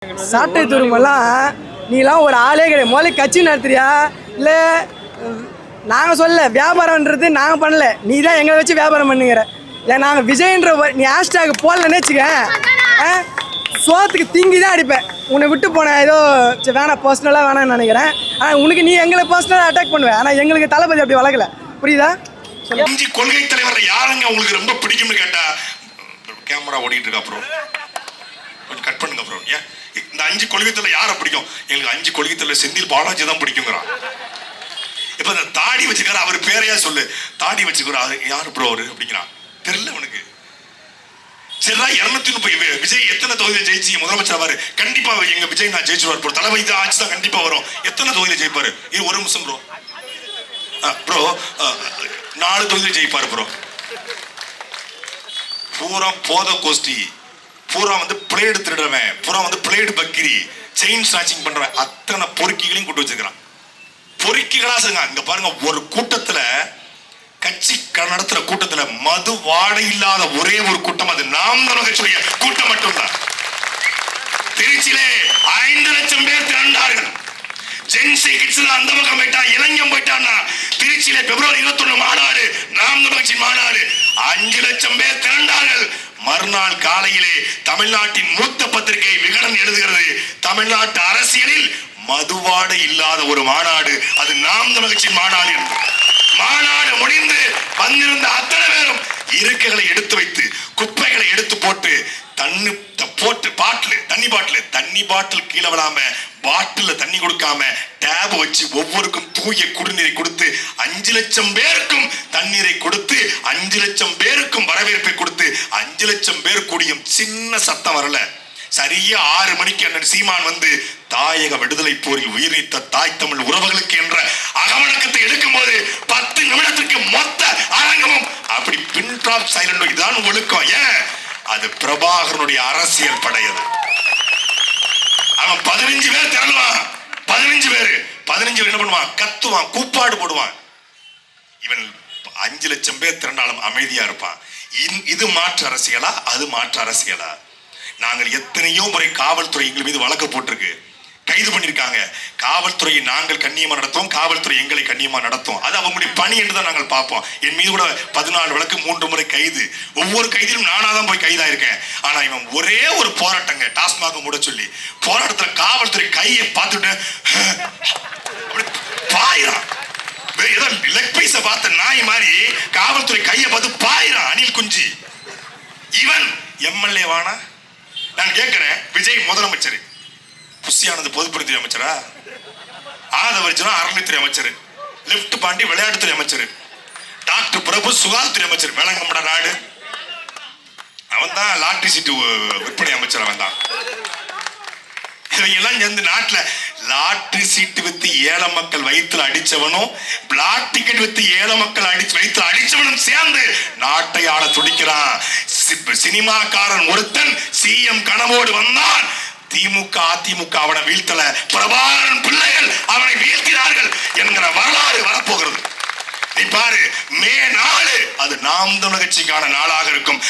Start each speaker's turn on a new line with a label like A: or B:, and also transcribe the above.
A: சாட்டை துருமெல்லாம் நீலாம் ஒரு ஆளே கிடையாது. முதல்ல கட்சி நடத்துறியா இல்லை? நாங்கள் சொல்ல வியாபாரம்ன்றது நாங்கள் பண்ணல, நீ தான் எங்களை வச்சு வியாபாரம் பண்ணுங்கிற. ஏன் நாங்கள் விஜய்ன்ற நீ ஹேஷ்டாக் போடலன்னு வச்சுக்க, சோத்துக்கு திங்கி தான் அடிப்பேன். உன்னை விட்டு போனேன் ஏதோ வேணாம், பர்சனலாக வேணாம்னு நினைக்கிறேன். ஆனால் உனக்கு நீ எங்களை பர்சனலாக அட்டாக் பண்ணுவேன். ஆனால் எங்களுக்கு தளபதி அப்படி வளர்க்கல, புரியுதா?
B: கொள்கை தலைவர் யாருங்க உங்களுக்கு ரொம்ப பிடிக்கும்னு கேட்டா, கேமரா ஓடிட்டு இருக்கா ப்ரோ, கொஞ்சம் கட் பண்ணுங்க ப்ரோ. ஏன் இந்த 5 கொள்கைத்துல யாரை பிடிக்கும்? எங்களுக்கு 5 கொள்கைத்துல செந்தில் பாலாஜி தான் பிடிக்குங்கிறான். இப்ப இந்த தாடி வச்சுக்கிற அவர் பேரையா சொல்லு, தாடி வச்சுக்கிறாரு யாரு ப்ரோ அவரு அப்படிங்கிறான். தெரியல உனக்கு. சரிடா, 230 விஜய் எத்தனை தொகுதியில் ஜெயிச்சு முதலமைச்சர் ஆவாரு? கண்டிப்பா எங்க விஜய் நான் ஜெயிச்சுவார் ப்ரோ. தலைமை தான் ஆட்சி தான் கண்டிப்பா வரும். எத்தனை தொகுதியில் ஜெயிப்பாரு? இது ஒரு நிமிஷம் ப்ரோ. ப்ரோ 4 தொகுதியில் ஜெயிப்பாரு ப்ரோ. பூரா போத கோஷ்டி, பூரா பிளேடு திருடுறவன், பூரா பிளேடு பக்கிரி, செயின் ஸ்நாச்சிங் பண்றவன், அத்தனை பொறுக்கிகளையும் கூட்டு வச்சிருக்கான். பொறுக்கிகளா சொல்லுங்க. இங்க பாருங்க, ஒரு கூட்டத்துல கட்சி நடத்துற கூட்டத்துல மது வாடை இல்லாத ஒரே ஒரு கூட்டம் அது நாம் தமிழர் கட்சியுடைய கூட்டம் மட்டும்தான். திருச்சியிலே 5 லட்சம் பேர் திரண்டார்கள். ஜென்சி கிட்ஸ் அந்த பக்கம் போயிட்டா, இளைஞம் போயிட்டான்னா திருச்சியிலே பிப்ரவரி 21 மாநாடு, நாம் தமிழர் கட்சி மாநாடு, 5 லட்சம் பேர் திரண்டார்கள். மறுநாள் காலையிலே தமிழ்நாட்டின் மூத்த பத்திரிகை விகடன் எழுதுகிறது, தமிழ்நாட்டு அரசியலில் மதுவாடை இல்லாத ஒரு மாநாடு அது நாம் தமிழர் கட்சி மாநாடு. மாநாடு முடிந்து வந்திருந்த அத்தனை பேரும் இருக்கைகளை எடுத்து வைத்து, குப்பைகளை எடுத்து போட்டு, தண்ணி பாட்டில் கீழே விடாம, பாட்டில் தண்ணி கொடுக்காம டேப் வச்சு ஒவ்வொருக்கும் தூய குடிநீரை கொடுத்து 5 லட்சம் பேருக்கும் தண்ணீரை கொடுத்து 5 லட்சம் பேருக்கும் வரவேற்பை கொடுத்து 5 லட்சம் பேர் கூடியும் சின்ன சத்தம் வரல. சரியா 6 மணிக்கு அண்ணன் சீமான் தாயக விடுதலை போரில் உயிர் நீத்த தாய் தமிழ் உறவுகளுக்கு என்ற அகவணக்கத்தை எடுக்கும் போது 10 நிமிடத்திற்கு மொத்த அரங்கமும் அப்படி பின் டிராப் சைலண்ட். இதுதான் ஒழுக்கம். ஏன்? அது பிரபாகரனுடைய அரசியல் படையது. அவன் 15 பேர் திரளுவான். 15 பேர் என்ன பண்ணுவான்? கத்துவான், கூப்பாடு போடுவான். இவன் 5 லட்சம் பேர் திரண்டாலும் அமைதியா இருப்பான். இது மாற்று அரசியலா? அது மாற்று அரசியலா? நாங்கள் எத்தனையோ முறை காவல்துறை எங்கள் மீது வழக்கு போட்டிருக்கு, கைது பண்ணிருக்காங்க. காவல்துறையை நாங்கள் கண்ணியமா நடத்துவோம், காவல்துறை எங்களை கண்ணியமா நடத்தும். அது அவங்களுடைய பணி என்று தான் நாங்கள் பார்ப்போம். என் மீது கூட 14 வழக்கு, 3 முறை கைது. ஒவ்வொரு கைதிலும் நானா தான் போய் கைதாயிருக்கேன். ஆனா இவன் ஒரே ஒரு போராட்டங்க, டாஸ்மாக மூட சொல்லி போராட்டத்துல காவல்துறை கையை பார்த்துட்டு பாயிரான். ஏதோ லெக் பீஸ பார்த்த நாய் மாதிரி காவல்துறை கையை பார்த்து பாயிரான். அணில் குஞ்சி. இவன் எம்எல்ஏ வானா? நான் கேட்கிறேன், விஜய் முதலமைச்சர், புஷியானது பொதுப்பணித்துறை அமைச்சரா, ஆதவர்ஜனா அறநிலைத்துறை அமைச்சர், லெப்ட் பாண்டி விளையாட்டுத்துறை அமைச்சர், டாக்டர் பிரபு சுகாதாரத்துறை அமைச்சர், விளங்கம்பட நாடு. அவன் தான் லாட்டரி சீட்டு விற்பனை அமைச்சர். அவன் தான். இவங்க எல்லாம் சேர்ந்து நாட்டுல லாட்டரி சீட்டு வித்து ஏழை மக்கள் வயிற்றுல அடிச்சவனும், பிளாக் டிக்கெட் வித்து ஏழை மக்கள் வயிற்றுல அடிச்சவனும் சேர்ந்து நாட்டை ஆள துடிக்கிறான். சினிமாக்காரன் ஒருத்தன் சிஎம் கனவோடு வந்தான். திமுக அதிமுக அவனை வீழ்த்தல, பிரபாகரன் பிள்ளைகள் அவனை வீழ்த்தினார்கள் என்கிற வரலாறு வரப்போகிறது. நீ பாரு, மே 4 அது நாம் தமிழர் கட்சிக்கான நாளாக இருக்கும்.